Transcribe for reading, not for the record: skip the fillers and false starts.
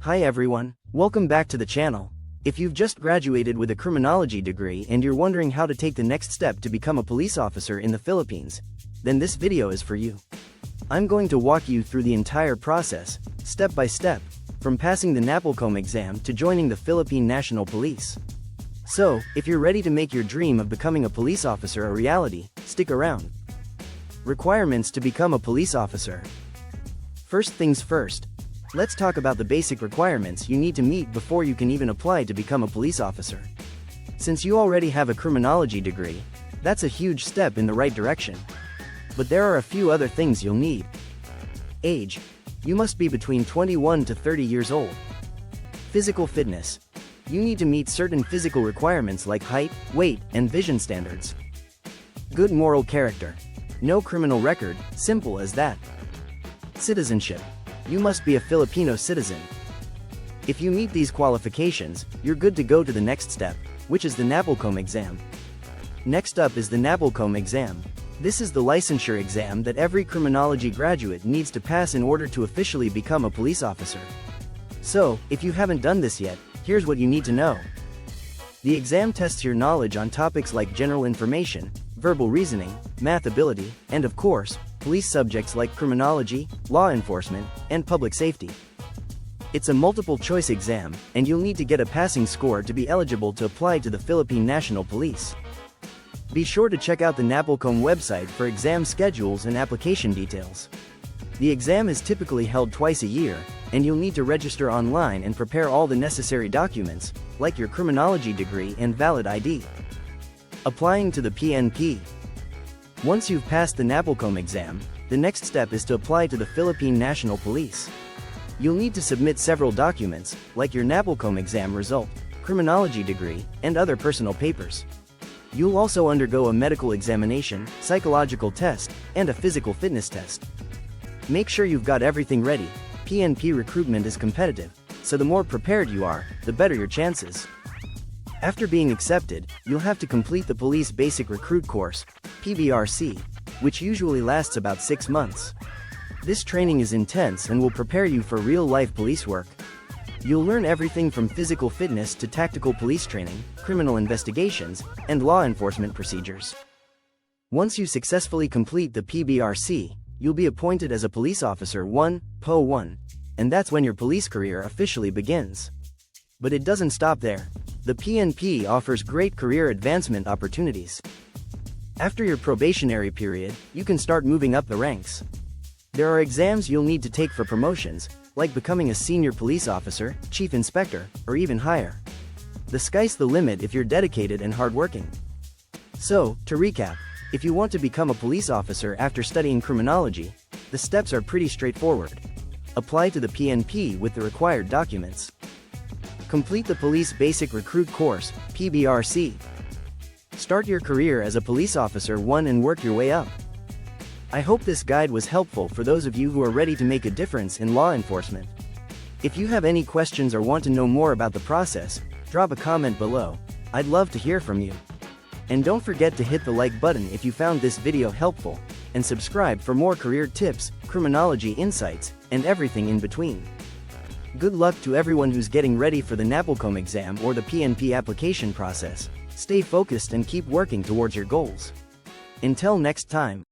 Hi everyone, welcome back to the channel. If you've just graduated with a criminology degree and you're wondering how to take the next step to become a police officer in the Philippines, then this video is for you. I'm going to walk you through the entire process, step by step, from passing the NAPOLCOM exam to joining the Philippine National Police. So, if you're ready to make your dream of becoming a police officer a reality, stick around. Requirements to become a police officer. First things first, let's talk about the basic requirements you need to meet before you can even apply to become a police officer. Since you already have a criminology degree, that's a huge step in the right direction. But there are a few other things you'll need. Age. You must be between 21 to 30 years old. Physical fitness. You need to meet certain physical requirements like height, weight, and vision standards. Good moral character. No criminal record, simple as that. Citizenship. You must be a Filipino citizen. If you meet these qualifications, you're good to go to the next step, which is the NAPOLCOM exam. Next up is the NAPOLCOM exam. This is the licensure exam that every criminology graduate needs to pass in order to officially become a police officer. So, if you haven't done this yet, here's what you need to know. The exam tests your knowledge on topics like general information, verbal reasoning, math ability, and of course, police subjects like criminology, law enforcement, and public safety. It's a multiple-choice exam, and you'll need to get a passing score to be eligible to apply to the Philippine National Police. Be sure to check out the NAPOLCOM website for exam schedules and application details. The exam is typically held twice a year, and you'll need to register online and prepare all the necessary documents, like your criminology degree and valid ID. Applying to the PNP. Once you've passed the NAPOLCOM exam, the next step is to apply to the Philippine National Police. You'll need to submit several documents, like your NAPOLCOM exam result, criminology degree, and other personal papers. You'll also undergo a medical examination, psychological test, and a physical fitness test. Make sure you've got everything ready. PNP recruitment is competitive, so the more prepared you are, the better your chances. After being accepted, you'll have to complete the Police Basic Recruit Course, PBRC, which usually lasts about 6 months. This training is intense and will prepare you for real-life police work. You'll learn everything from physical fitness to tactical police training, criminal investigations, and law enforcement procedures. Once you successfully complete the PBRC, you'll be appointed as a Police Officer 1, PO 1, and that's when your police career officially begins. But it doesn't stop there. The PNP offers great career advancement opportunities. After your probationary period, you can start moving up the ranks. There are exams you'll need to take for promotions, like becoming a senior police officer, chief inspector, or even higher. The sky's the limit if you're dedicated and hardworking. So, to recap, if you want to become a police officer after studying criminology, the steps are pretty straightforward. Apply to the PNP with the required documents. Complete the Police Basic Recruit Course, PBRC. Start your career as a Police Officer 1 and work your way up. I hope this guide was helpful for those of you who are ready to make a difference in law enforcement. If you have any questions or want to know more about the process, drop a comment below. I'd love to hear from you. And don't forget to hit the like button if you found this video helpful, and subscribe for more career tips, criminology insights, and everything in between. Good luck to everyone who's getting ready for the NAPOLCOM exam or the PNP application process. Stay focused and keep working towards your goals. Until next time.